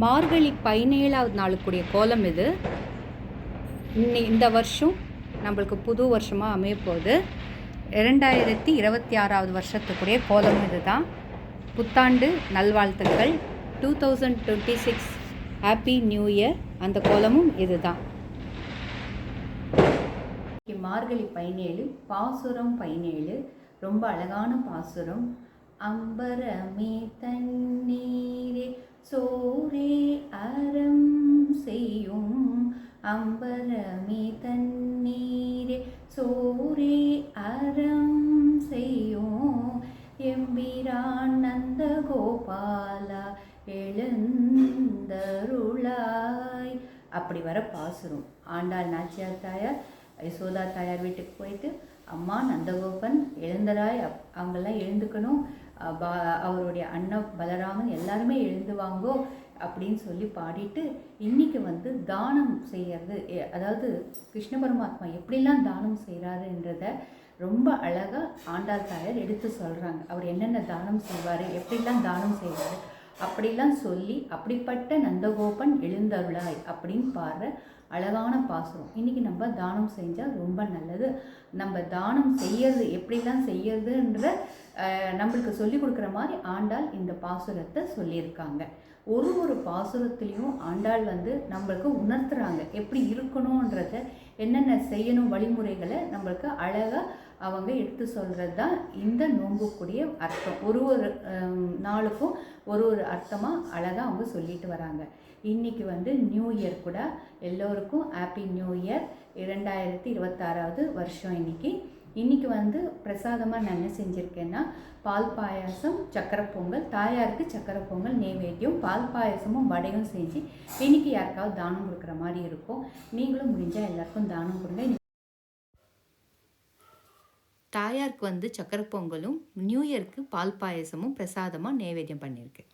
மார்கழி 17வது நாளுக்குரிய கோலம் இது. இந்த வருஷம் நம்மளுக்கு புது வருஷமாக அமையப்போகுது. 2026வது வருஷத்துக்குரிய கோலம் இது தான். புத்தாண்டு நல்வாழ்த்துக்கள். 2026 ஹாப்பி நியூ இயர். அந்த கோலமும் இது தான். மார்கழி 17, பாசுரம் 17. ரொம்ப அழகான பாசுரம். அம்பரமே தண்ணீரே சோரே அறம் செய்யும், அம்பரமே தண்ணீரே சோரே அறம் செய்யும், எம்பிரான் நந்த கோபாலா எழுந்தருளாய். அப்படி வர பாசுரம். ஆண்டாள் நாச்சியார் தாயார் யசோதா தாயார் வீட்டுக்கு போயிட்டு, அம்மா நந்தகோபன் எழுந்தராய், அவங்கெல்லாம் எழுந்துக்கணும், அவருடைய அண்ணன் பலராமன் எல்லாருமே எழுந்து வாங்கோ அப்படின்னு சொல்லி பாடிட்டு, இன்றைக்கி தானம் செய்கிறது, அதாவது கிருஷ்ண பரமாத்மா எப்படிலாம் தானம் செய்கிறாருன்றத ரொம்ப அழகாக ஆண்டாள் தாயார் எடுத்து சொல்கிறாங்க. அவர் என்னென்ன தானம் செய்வார், எப்படிலாம் தானம் செய்வார் அப்படிலாம் சொல்லி, அப்படிப்பட்ட நந்தகோபன் எழுந்தருளாய் அப்படின்னு பாடுற அழகான பாசுரம். இன்றைக்கி நம்ம தானம் செஞ்சால் ரொம்ப நல்லது. நம்ம தானம் செய்யறது எப்படிலாம் செய்யறதுன்ற நம்மளுக்கு சொல்லி கொடுக்குற மாதிரி ஆண்டாள் இந்த பாசுரத்தை சொல்லியிருக்காங்க. ஒரு பாசுரத்துலேயும் ஆண்டாள் நம்மளுக்கு உணர்த்துறாங்க எப்படி இருக்கணுன்றத, என்னென்ன செய்யணும் வழிமுறைகளை நம்மளுக்கு அழகாக அவங்க எடுத்து சொல்கிறது தான் இந்த நோன்புக்குரிய அர்த்தம். ஒரு நாளுக்கும் ஒரு அர்த்தமாக அழகாக அவங்க சொல்லிட்டு வராங்க. இன்றைக்கி நியூ இயர் கூட எல்லோருக்கும் ஹாப்பி நியூ இயர். 2026வது வருஷம் இன்றைக்கி பிரசாதமாக நான் என்ன செஞ்சுருக்கேன்னா, பால் பாயாசம், சக்கரை பொங்கல், தாயாருக்கு சக்கரை பொங்கல் நைவேத்தியம், பால் பாயாசமும் வடையும் செஞ்சு இன்றைக்கி யாருக்காவது தானம் கொடுக்குற மாதிரி இருக்கும். நீங்களும் முடிஞ்சால் எல்லாருக்கும் தானம் கொடுங்க. தாயாருக்கு சக்கரை பொங்கலும், நியூ இயருக்கு பால் பாயசமும் பிரசாதமாக நைவேத்தியம் பண்ணியிருக்கேன்.